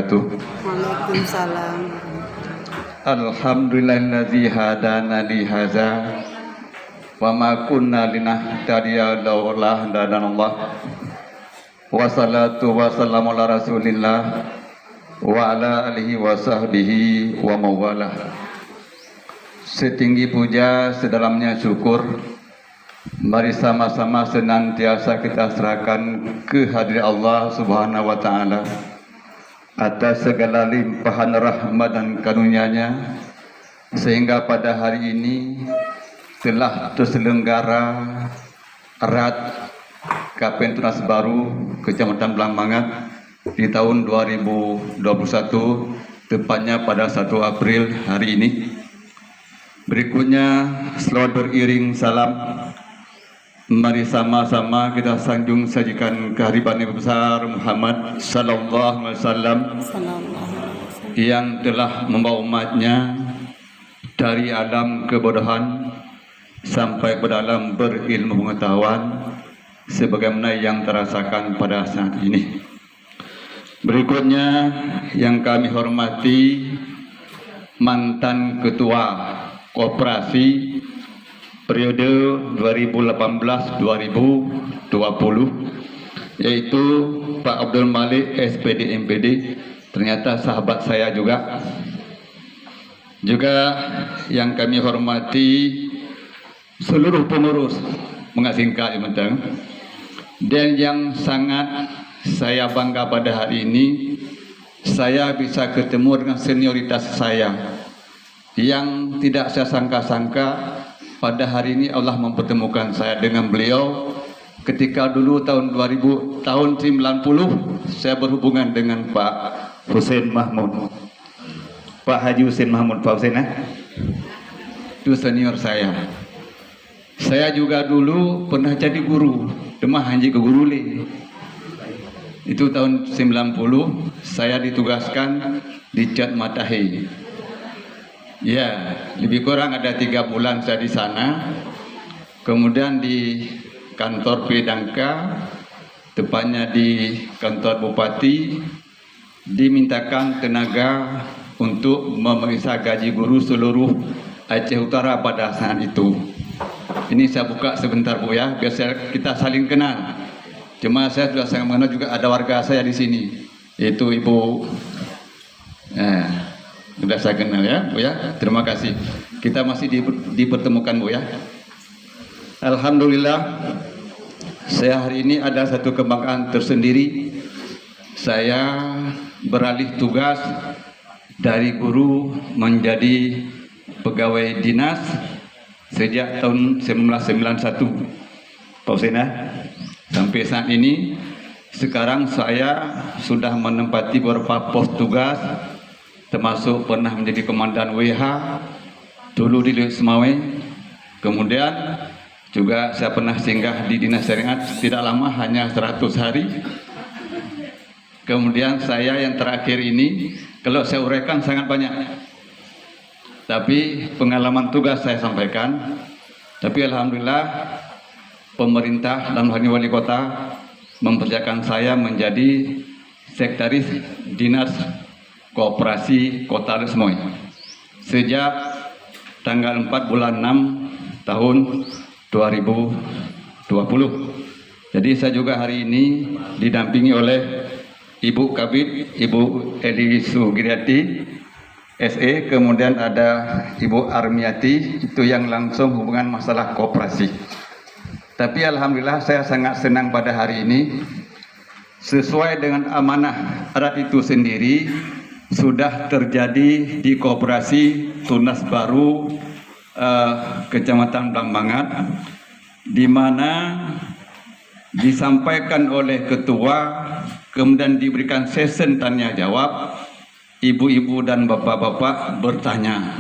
wabarakatuh. Waalaikumsalam. Alhamdulillahillazi hadana li hadza wa ma kunna linahtadiya laula hadanallah. Wassalatu wassalamu ala Rasulillah wa ala alihi wa sahbihi wa mawalah. Setinggi puja, sedalamnya syukur, mari sama-sama senantiasa kita serahkan kehadirat Allah Subhanahu wa taala atas segala limpahan rahmat dan karunia-Nya, sehingga pada hari ini telah terselenggara erat KPN Tunas Baru Kecamatan Blambangat di tahun 2021, tepatnya pada 1 April hari ini. Berikutnya, selamat beriring salam, mari sama-sama kita sanjung sajikan kehadiran Nabi besar Muhammad sallallahu alaihi wasallam yang telah membawa umatnya dari alam kebodohan sampai ke dalam berilmu pengetahuan sebagaimana yang terasakan pada saat ini. Berikutnya yang kami hormati mantan ketua koperasi periode 2018-2020, yaitu Pak Abdul Malik SPD MPD, ternyata sahabat saya juga. Juga yang kami hormati seluruh pengurus mengasingkan Menteng, dan yang sangat saya bangga pada hari ini, saya bisa ketemu dengan senioritas saya yang tidak saya sangka-sangka. Pada hari ini Allah mempertemukan saya dengan beliau ketika dulu tahun 90 saya berhubungan dengan Pak Hussein Mahmud, Pak Haji Hussein Mahmud, Pak Hussein itu senior saya. Saya juga dulu pernah jadi guru Demah Haji ke Gurule. Itu tahun 90 saya ditugaskan di Cat Matahi. Ya, lebih kurang ada 3 bulan saya di sana. Kemudian di kantor Pedangka, tepatnya di kantor Bupati, dimintakan tenaga untuk memeriksa gaji guru seluruh Aceh Utara pada saat itu. Ini saya buka sebentar Bu ya, biar kita saling kenal. Cuma saya sudah sangat mengenal juga ada warga saya di sini, yaitu Ibu. Sudah saya kenal ya Bu ya. Terima kasih. Kita masih dipertemukan Bu ya. Alhamdulillah, saya hari ini ada satu kebanggaan tersendiri. Saya beralih tugas dari guru menjadi pegawai dinas sejak tahun 1991 Pak Hussein. Sampai saat ini, sekarang saya sudah menempati beberapa pos tugas, termasuk pernah menjadi komandan WH dulu di Semawe. Kemudian juga saya pernah singgah di Dinas Syariat tidak lama, hanya 100 hari. Kemudian saya yang terakhir ini, kalau saya uraikan sangat banyak, tapi pengalaman tugas saya sampaikan. Tapi alhamdulillah pemerintah dan wali kota mempercayakan saya menjadi sekretaris Dinas Koperasi Kota Lesmoy sejak tanggal 4 bulan 6 tahun 2020. Jadi saya juga hari ini didampingi oleh Ibu Kabid, Ibu Eli Sugiriati SE, kemudian ada Ibu Armiati, itu yang langsung hubungan masalah koperasi. Tapi alhamdulillah saya sangat senang pada hari ini, sesuai dengan amanah erat itu sendiri sudah terjadi di Koperasi Tunas Baru Kecamatan Blambangat, di mana disampaikan oleh ketua, kemudian diberikan sesi tanya jawab. Ibu-ibu dan bapak-bapak bertanya.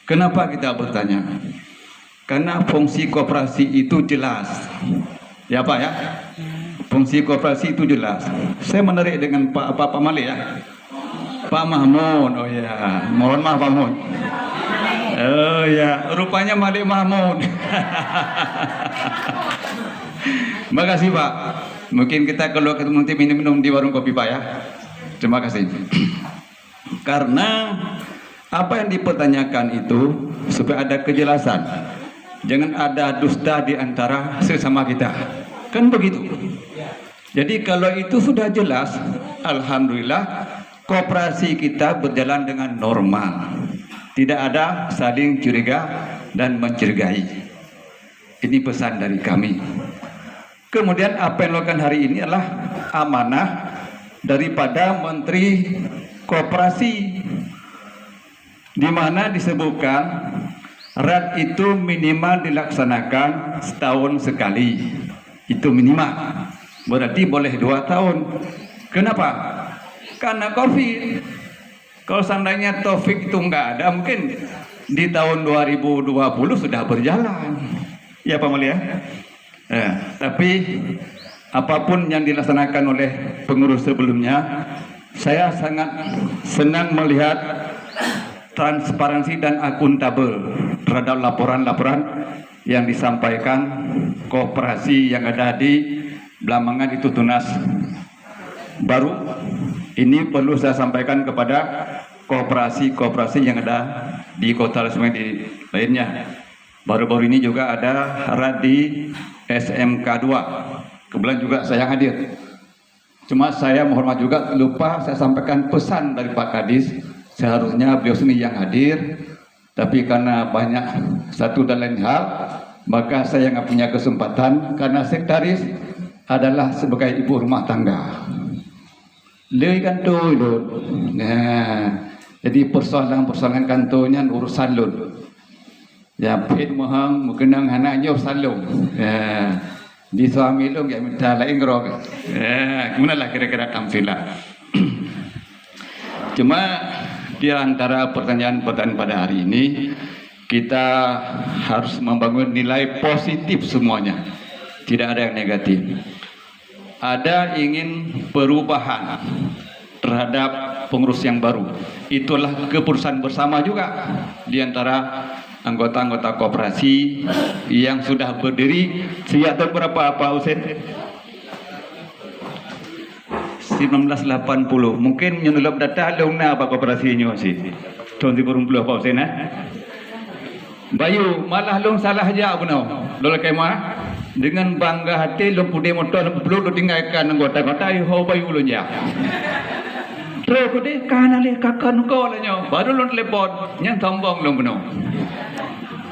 Kenapa kita bertanya? Karena fungsi koperasi itu jelas. Ya Pak ya? Fungsi koperasi itu jelas. Saya menarik dengan Pak Malik ya. Pak Mahmud, oh ya, mohon maaf Pak Mahmud. Oh ya, rupanya Malik Mahmud. Makasih Pak. Mungkin kita kalau ketemu nanti minum di warung kopi Pak ya. Terima kasih. Karena apa yang dipertanyakan itu supaya ada kejelasan. Jangan ada dusta di antara sesama kita. Kan begitu. Jadi kalau itu sudah jelas, alhamdulillah koperasi kita berjalan dengan normal. Tidak ada saling curiga dan mencurigai. Ini pesan dari kami. Kemudian apa yang dilakukan hari ini adalah amanah daripada Menteri Koperasi, di mana disebutkan RAT itu minimal dilaksanakan setahun sekali. Itu minimal. Berarti boleh 2 tahun. Kenapa? Karena COVID. Kalau seandainya Taufik itu enggak ada, mungkin di tahun 2020 sudah berjalan. Ya Pak Mulia. Tapi apapun yang dilaksanakan oleh pengurus sebelumnya, saya sangat senang melihat transparansi dan akuntabel terhadap laporan-laporan yang disampaikan koperasi yang ada di Blambangan itu Tunas baru. Ini perlu saya sampaikan kepada koperasi-koperasi yang ada di Kota Lesung di lainnya. Baru-baru ini juga ada RAT di SMK 2. Kebetulan juga saya hadir. Cuma saya mohon maaf juga lupa saya sampaikan pesan dari Pak Kadis. Seharusnya beliau sendiri yang hadir, tapi karena banyak satu dan lain hal, maka saya nggak punya kesempatan karena sekretaris adalah sebagai ibu rumah tangga. Lei kantor itu. Nah, jadi persoalan kantornya urusan lun. Ya, pin mohang mungkin anaknya urusan lun. Di suami lun ya minta lain gerok. Gimana lah kira-kira tampilan. Cuma di antara pertanyaan-pertanyaan pada hari ini, kita harus membangun nilai positif semuanya. Tidak ada yang negatif. Ada ingin perubahan terhadap pengurus yang baru. Itulah keputusan bersama juga di antara anggota-anggota koperasi yang sudah berdiri sejak tahun berapa Pak Husin? 1980. Mungkin nyelap data leungna apa koperasinya sih. Tahun 2020 Pak Husin Bayu malah long salah aja benar. Lol kemah dengan bangga hati lo pudi motor lo tinggalkan anggota-anggota ho bayu lo nya. Terus kode kanale kakan ko lah nyo. Baru lo telepon yang sombong lo benar.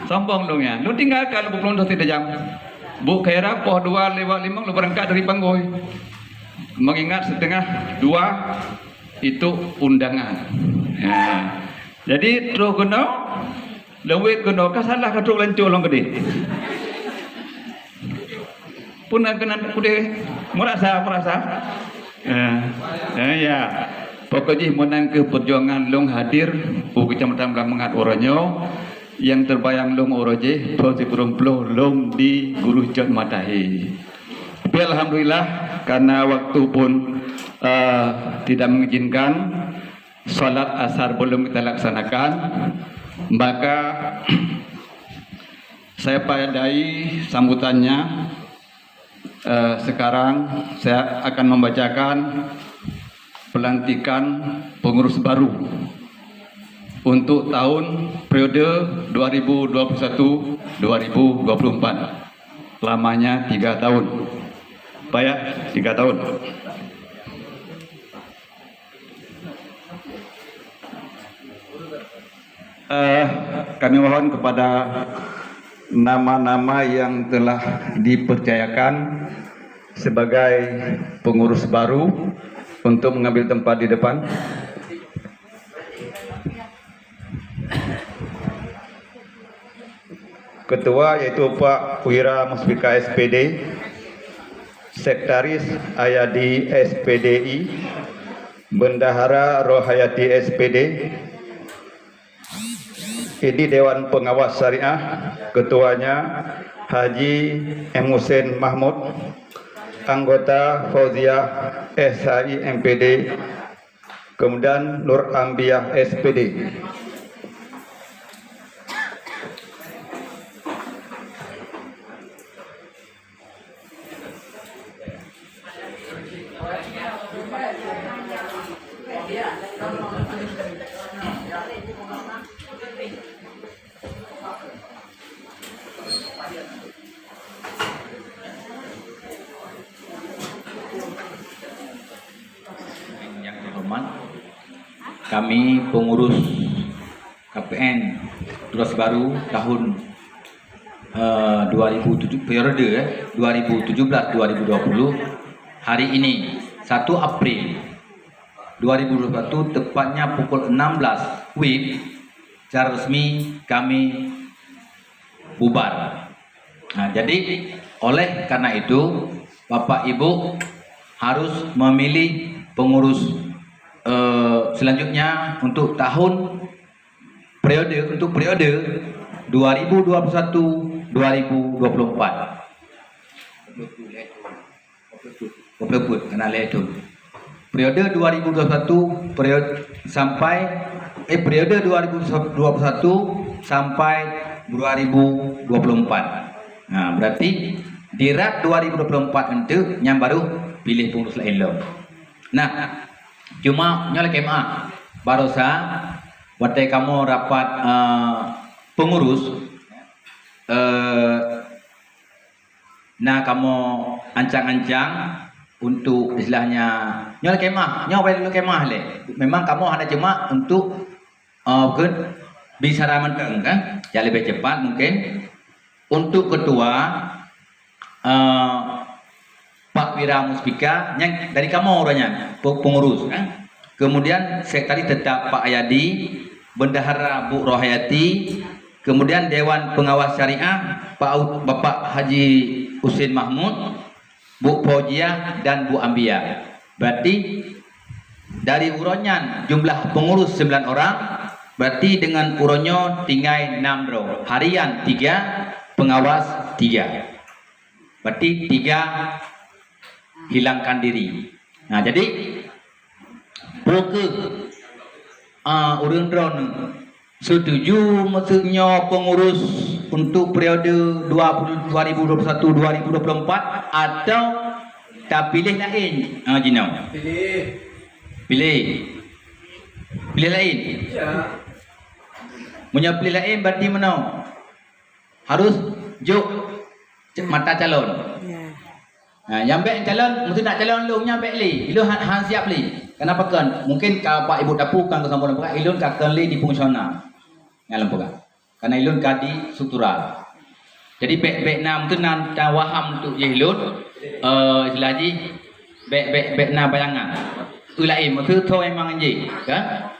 Sombong lo nya. Lo tinggalkan lo belum tidak jam. Bu kira poh 2 lewat 5 lo berangkat dari Panggoy. Mengingat setengah 2 itu undangan. Jadi terus kena lewat kena kasalah katuk lancur long gede. Pun kena kude merasa ya pokoknya menang ke perjuangan long hadir kecamatan Blambangan Oronyo yang terbayang long oroje posisi perumplo long di Guru John Matahi. Tapi alhamdulillah karena waktu pun tidak mengizinkan salat asar belum kita laksanakan, maka saya padai sambutannya. Sekarang saya akan membacakan pelantikan pengurus baru untuk tahun periode 2021-2024, lamanya 3 tahun. Pak ya, 3 tahun. Kami mohon kepada nama-nama yang telah dipercayakan sebagai pengurus baru untuk mengambil tempat di depan. Ketua yaitu Pak Wira Musbika SPD, Sekretaris Ayadi SPDI, Bendahara Rohayati SPD, ini Dewan Pengawas Syariah, ketuanya Haji M. Hussein Mahmud, anggota Fauziah SHI MPD, kemudian Nur Ambiah SPD. kami pengurus KPN Tunas Baru tahun 2007 periode 2017-2020 hari ini 1 April 2021 tepatnya pukul 16 WIB secara resmi kami bubar. Nah, jadi oleh karena itu Bapak Ibu harus memilih pengurus selanjutnya untuk periode 2021-2024. Kena lihat itu. Periode 2021 periode 2021 sampai 2024. Nah, berarti di RAT 2024 itu yang baru pilih pengurus lain lo. Nah, cuma nyala kema barusa waktu kamu rapat pengurus nah kamu ancang-ancang untuk istilahnya nyala kemah nyawa kemah le. Memang kamu ada cuma untuk bicara menteng kan, ya lebih cepat mungkin. Untuk ketua Pak Wira Muspika yang dari kamu orangnya pengurus kan. Kemudian sekretaris tetap Pak Ayadi, bendahara Bu Rohayati, kemudian Dewan Pengawas Syariah Bapak Haji Husin Mahmud, Bu Fauzia dan Bu Ambia. Berarti dari uronyan jumlah pengurus 9 orang, berarti dengan uronyo tinggal 6 row. Harian 3, pengawas 3. Berarti 3 hilangkan diri. Nah, jadi broker urun drone setuju maksudnya pengurus untuk periode 2021-2024 atau tak pilih lain? Jino. Pilih lain. Ya. Punya pilih lain berarti mana? Harus juk mata calon. Ya. Nah, yang baik calon, mesti nak calon lu nyampe li. Lu han siap li. Kenapa kan? Mungkin kau Pak Ibu dapu kan kesambung lembaga ilun kakkan li di fungsional. Ngalam bukan? Karena ilun kadi struktural. Jadi bek nam tu nan waham untuk ilun istilah ji bek na bayangan. Ulai maksud tu memang anji, kan?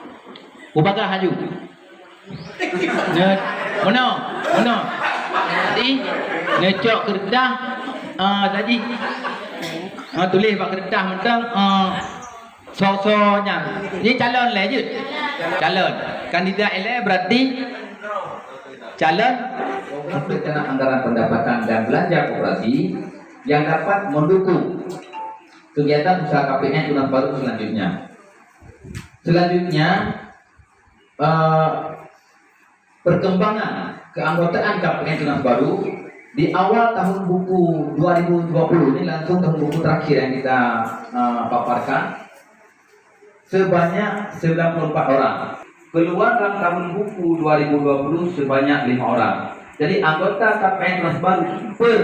Ubaga haju. Mana? Tadi necok kertas tadi tulis pak kertas mentang so-sonya. Ini calon lah je. Calon. Kandidat elek berarti calon untuk anggaran pendapatan dan belanja koperasi yang dapat mendukung kegiatan usaha KPN Tunas Baru selanjutnya. Perkembangan keanggotaan KPN Tunas Baru di awal tahun buku 2020 ini langsung tahun buku terakhir yang kita paparkan sebanyak 94 orang. Keluar dalam tahun buku 2020 sebanyak 5 orang. Jadi anggota KPN Tunas Baru per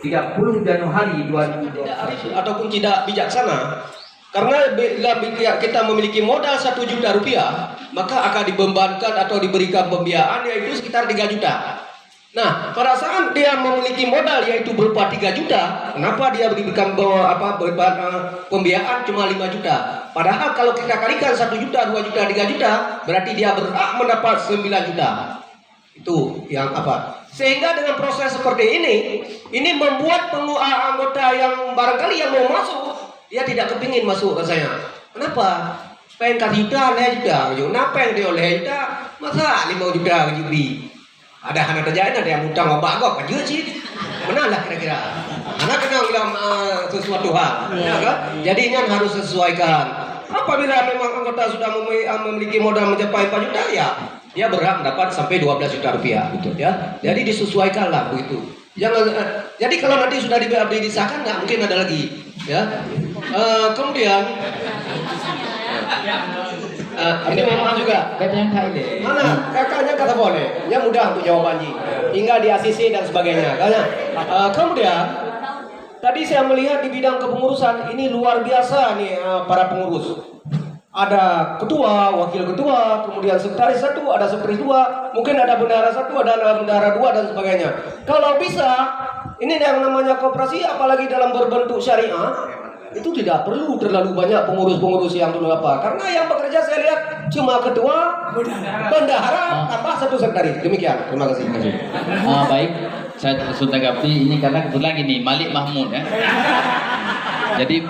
30 Januari 2020 ataupun tidak bijaksana. Karena bila kita memiliki modal 1 juta rupiah, maka akan dibebankan atau diberikan pembiayaan yaitu sekitar 3 juta. Nah, pada saat dia memiliki modal yaitu berupa 3 juta, kenapa dia diberikan pembiayaan cuma 5 juta? Padahal kalau kita kalikan 1 juta, 2 juta, 3 juta, berarti dia berhak mendapat 9 juta. Itu yang apa? Sehingga dengan proses seperti ini membuat anggota yang barangkali yang mau masuk, dia tidak kepingin masuk rasanya. Kenapa? Pengen kasih juta, leh juta. Kenapa yang dia oleh juta? Masa 5 juta diberi? Ada anak terjadi, ada yang utang wabak kok, kan sih? Benar lah kira-kira. Anak kena bilang sesuatu hal, ya kan? Jadi ini harus sesuaikan. Apabila memang anggota sudah memiliki modal mencapai 4 juta, ya dia berhak mendapat sampai 12 juta rupiah, gitu ya. Jadi disesuaikanlah begitu. Jangan. Jadi kalau nanti sudah disahkan, nggak mungkin ada lagi, ya. Kemudian. Ini memang juga mana kakaknya kata boleh, yang mudah untuk jawabannya, tinggal di ACC dan sebagainya. Kemudian tadi saya melihat di bidang kepengurusan ini luar biasa nih para pengurus. ada ketua, wakil ketua, kemudian sekretaris satu, ada sekretaris dua, mungkin ada bendahara satu, ada bendahara dua dan sebagainya. Kalau bisa, ini yang namanya koperasi, apalagi dalam berbentuk syariah, itu tidak perlu terlalu banyak pengurus-pengurus yang dulu apa. Karena yang bekerja saya lihat cuma ketua, bendahara, tambah satu sekretaris. Demikian. Terima kasih. Baik, saya sudah tanggapi ini karena kebetulan gini, Malik Mahmud ya. Jadi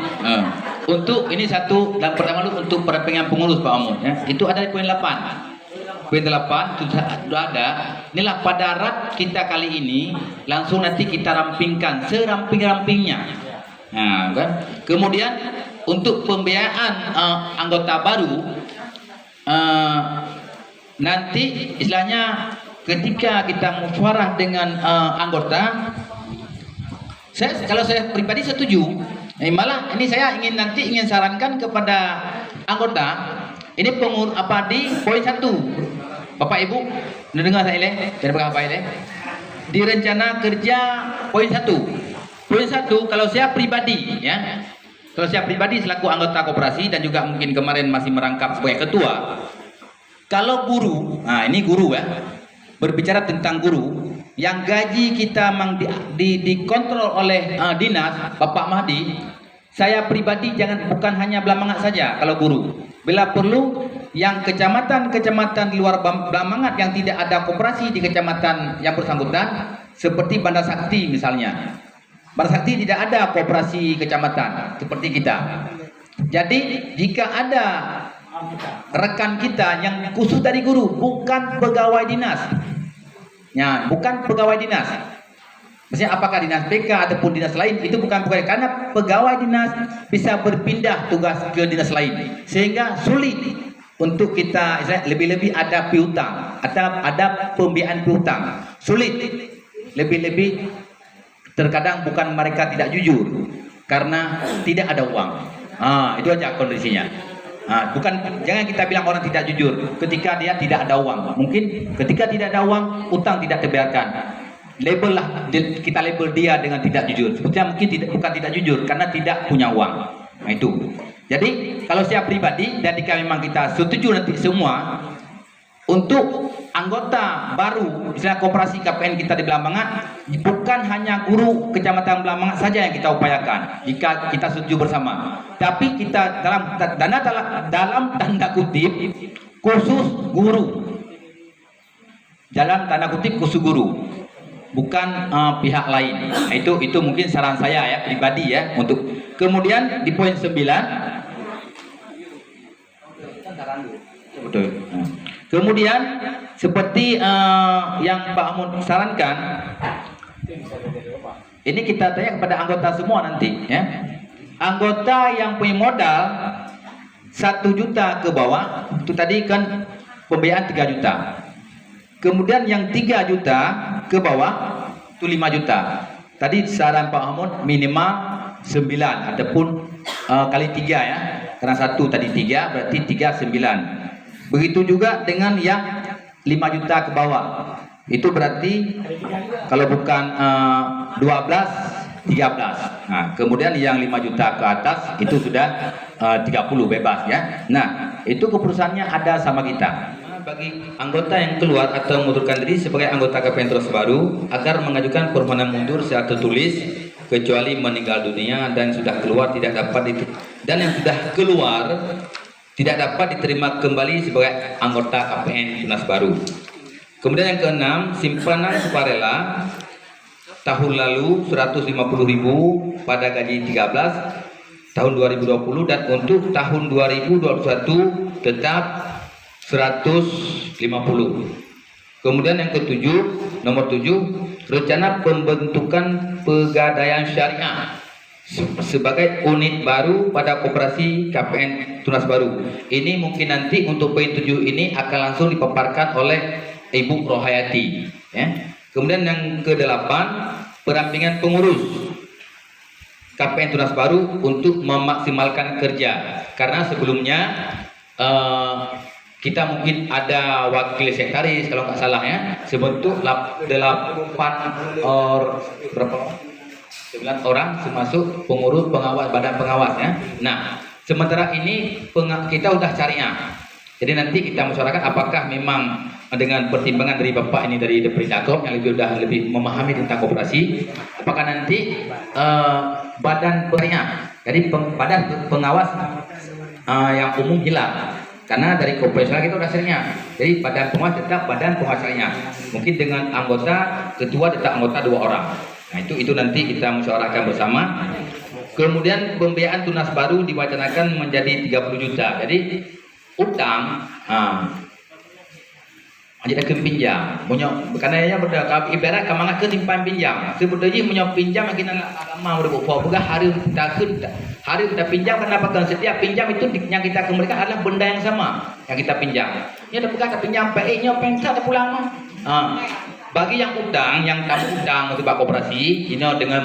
untuk ini satu dan pertama dulu untuk perampingan pengurus Pak Mahmud ya. Itu ada di poin 8. Poin 8 sudah ada. Inilah pada rat kita kali ini langsung nanti kita rampingkan seramping-rampingnya. Nah, kan? Kemudian untuk pembiayaan anggota baru nanti istilahnya ketika kita musyawarah dengan anggota, kalau saya pribadi setuju. Malah ini saya ingin sarankan kepada anggota ini di poin 1. Bapak Ibu, dengar saya ini, dari Bapak ini. Di rencana kerja poin 1. Poin 1 kalau saya pribadi ya. Kalau saya pribadi selaku anggota koperasi dan juga mungkin kemarin masih merangkap sebagai ketua. Kalau guru, nah ini guru ya. Berbicara tentang guru yang gaji kita dikontrol oleh dinas Bapak Mahdi, saya pribadi bukan hanya Blamangat saja kalau guru. Bila perlu yang kecamatan-kecamatan di luar Blamangat yang tidak ada koperasi di kecamatan yang bersangkutan seperti Banda Sakti misalnya. Banda Sakti tidak ada koperasi kecamatan seperti kita. Jadi jika ada rekan kita yang khusus dari guru, bukan pegawai dinas. Ya, bukan pegawai dinas. Maksudnya apakah dinas PK ataupun dinas lain, itu bukan pegawai, karena pegawai dinas bisa berpindah tugas ke dinas lain sehingga sulit untuk kita lebih-lebih ada piutang, ada pembiayaan piutang. Sulit. Lebih-lebih terkadang bukan mereka tidak jujur karena tidak ada uang. Itu aja kondisinya. Jangan kita bilang orang tidak jujur ketika dia tidak ada uang. Mungkin ketika tidak ada uang, utang tidak terbayarkan. Kita label dia dengan tidak jujur. Sebetulnya mungkin bukan tidak jujur karena tidak punya uang. Nah itu. Jadi kalau saya pribadi dan jika memang kita setuju nanti semua untuk anggota baru, misalnya koperasi KPN kita di Blambangat, bukan hanya guru kecamatan Blambangat saja yang kita upayakan. Jika kita setuju bersama, tapi kita dalam tanda kutip khusus guru, dalam tanda kutip khusus guru, bukan pihak lain. Nah, itu mungkin saran saya ya pribadi ya untuk. Kemudian di poin 9, betul. Kemudian seperti yang Pak Amun sarankan, ini kita tanya kepada anggota semua nanti ya. Anggota yang punya modal 1 juta ke bawah, itu tadi kan pembiayaan 3 juta. Kemudian yang 3 juta ke bawah itu 5 juta. Tadi saran Pak Amun minimal 9 ataupun kali 3 ya. Karena 1 tadi 3 berarti 3 9. Begitu juga dengan yang 5 juta ke bawah. Itu berarti kalau bukan 12 13. Nah, kemudian yang 5 juta ke atas itu sudah 30 bebas ya. Nah, itu keputusannya ada sama kita. Bagi anggota yang keluar atau mengundurkan diri sebagai anggota KPN Tunas Baru agar mengajukan permohonan mundur secara tertulis kecuali meninggal dunia dan sudah keluar tidak dapat itu, dan yang sudah keluar tidak dapat diterima kembali sebagai anggota KPN Tunas Baru. Kemudian yang keenam, simpanan sukarela tahun lalu 150.000 pada gaji 13 tahun 2020 dan untuk tahun 2021 tetap 150. Kemudian yang ketujuh, nomor 7, rencana pembentukan pegadaian syariah sebagai unit baru pada koperasi KPN Tunas Baru. Ini mungkin nanti untuk poin 7 ini akan langsung dipaparkan oleh Ibu Rohayati ya. Kemudian yang ke-8, perampingan pengurus KPN Tunas Baru untuk memaksimalkan kerja. Karena sebelumnya kita mungkin ada wakil sekretaris kalau nggak salah ya, sebentuk 9 orang termasuk pengurus pengawas badan pengawas ya. Nah, Sementara ini kita udah syariah. Jadi nanti kita musyawarahkan apakah memang dengan pertimbangan dari Bapak ini dari Deprindakom yang lebih memahami tentang koperasi, apakah nanti badan syariah, jadi badan pengawas yang umum hilang. Karena dari koperasi kita udah syariah. Jadi badan pengawas tetap badan pengawas syariah. Mungkin dengan anggota ketua tetap anggota 2 orang. Nah itu nanti kita musyawarahkan bersama. Kemudian pembiayaan tunas baru diwacanakan menjadi 30 juta. Jadi utang, jadi akan pinjam. Karena ia berdak ibarat kamangat ke timpan pinjam. Sebetulnya menyok pinjam makin lama udah buka. Bukan hari kita pinjam kan dapatkan setiap pinjam itu yang kita kembalikan adalah benda yang sama yang kita pinjam. Ini ada bekas pinjam PE-nya pengsa ada pulang. Bagi yang utang, yang kamu utang untuk koperasi, ini dengan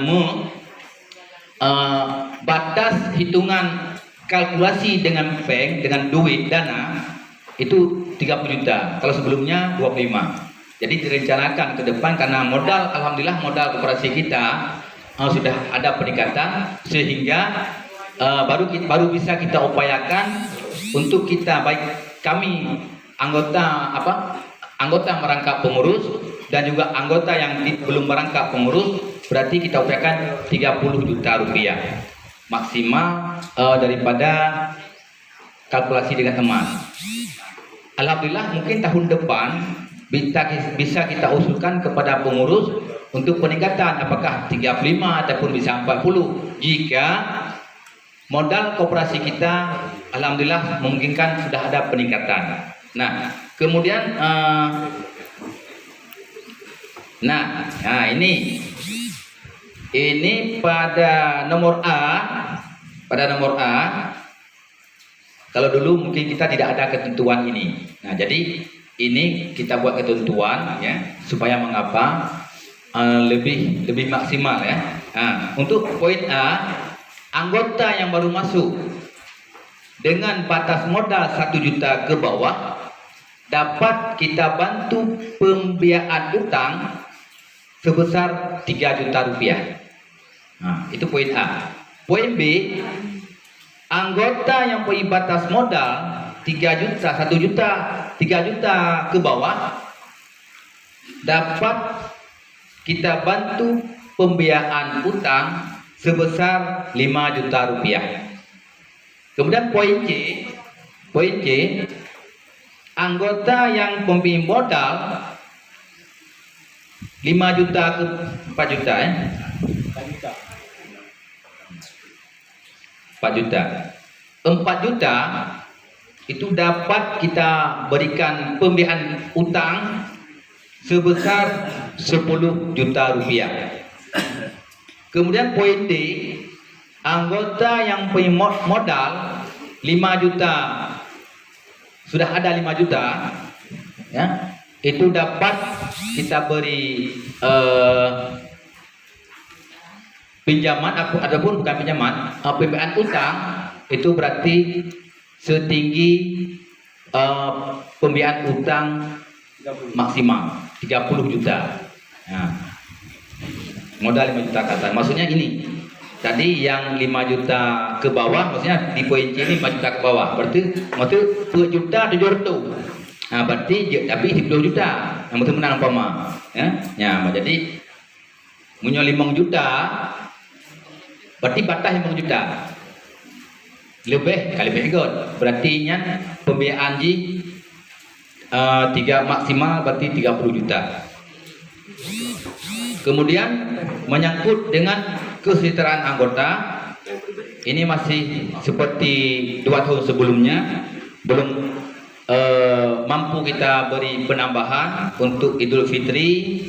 batas hitungan kalkulasi dengan bank dengan duit dana itu 30 juta. Kalau sebelumnya 25. Jadi direncanakan ke depan karena modal, alhamdulillah modal koperasi kita sudah ada peningkatan sehingga baru bisa kita upayakan untuk kita baik kami anggota merangkap pengurus dan juga anggota yang belum merangkap pengurus, berarti kita upayakan 30 juta rupiah maksimal daripada kalkulasi dengan teman. Alhamdulillah mungkin tahun depan bisa kita usulkan kepada pengurus untuk peningkatan apakah 35 ataupun bisa 40 jika modal koperasi kita alhamdulillah memungkinkan sudah ada peningkatan. Nah kemudian ini pada nomor A, kalau dulu mungkin kita tidak ada ketentuan ini. Nah, jadi ini kita buat ketentuan ya supaya mengapa lebih maksimal ya. Nah, untuk poin A, anggota yang baru masuk dengan batas modal 1 juta ke bawah dapat kita bantu pembiayaan utang sebesar 3 juta rupiah. Nah, itu poin A. Poin B, anggota yang punya batas modal 3 juta, 1 juta, 3 juta ke bawah dapat kita bantu pembiayaan utang sebesar 5 juta rupiah. Kemudian poin C, anggota yang pemberi modal 5 juta ke 4 juta 4 juta itu dapat kita berikan pembiayaan utang sebesar 10 juta rupiah. Kemudian poin D, anggota yang punya modal 5 juta, sudah ada 5 juta ya, itu dapat kita beri pinjaman ataupun bukan pinjaman, pembiayaan utang itu berarti setinggi pembiayaan utang maksimal 30 juta. Nah, modal 5 juta ke atas. Maksudnya ini. Tadi yang 5 juta ke bawah, maksudnya di poin C ini 5 juta ke bawah. Berarti maksudnya 2 juta 700. Nah, berarti tapi 10 juta. Yang betul menang umpama. Ya, jadi punya 5 juta berarti batas 5 juta. Lebih kali ikut. Berarti nya pembiayaan ji 3 maksimal berarti 30 juta. Kemudian menyangkut dengan kesejahteraan anggota, ini masih seperti 2 tahun sebelumnya, belum mampu kita beri penambahan untuk Idul Fitri.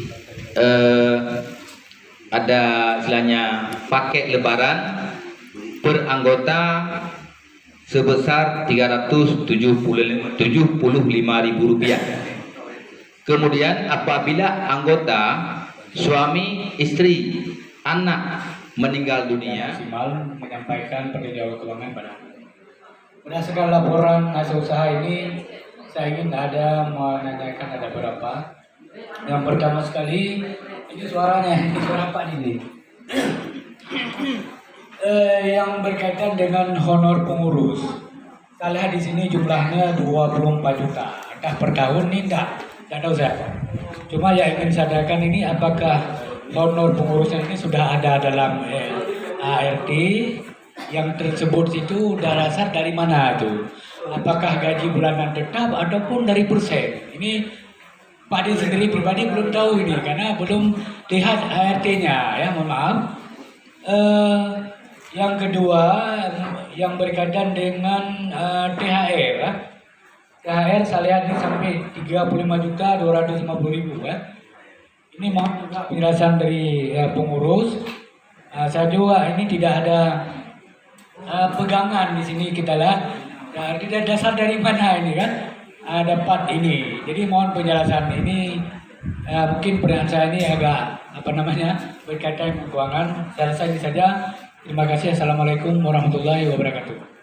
Ada istilahnya paket lebaran per anggota sebesar Rp375.000. Kemudian apabila anggota suami, istri, anak meninggal dunia, maksimal menyampaikan pertanggungjawab keuangan pada berdasarkan laporan hasil usaha ini. Saya ingin menanyakan ada berapa. Yang pertama sekali, ini suaranya, ini suara Pak ini. Yang berkaitan dengan honor pengurus, saya lihat di sini jumlahnya 24 juta. Entah per tahun ini tidak tahu saya. Cuma yang ingin sadarkan ini apakah honor pengurusnya ini sudah ada dalam ART yang tersebut itu dasar dari mana itu? Apakah gaji bulanan tetap ataupun dari persen? Ini Pak Din sendiri pribadi belum tahu ini karena belum lihat ART-nya ya, mohon maaf. Yang kedua yang berkaitan dengan THR ya. THR saya lihat ini sampai 35.250.000 ya. Ini mohon juga penjelasan dari pengurus. Saya juga ini tidak ada pegangan di sini kita lihat. Tidak dasar dari mana ini kan dapat ini. Jadi mohon penjelasan ini. Mungkin pertanyaan saya ini agak berkaitan dengan keuangan. Saya rasa ini saja. Terima kasih. Assalamualaikum warahmatullahi wabarakatuh.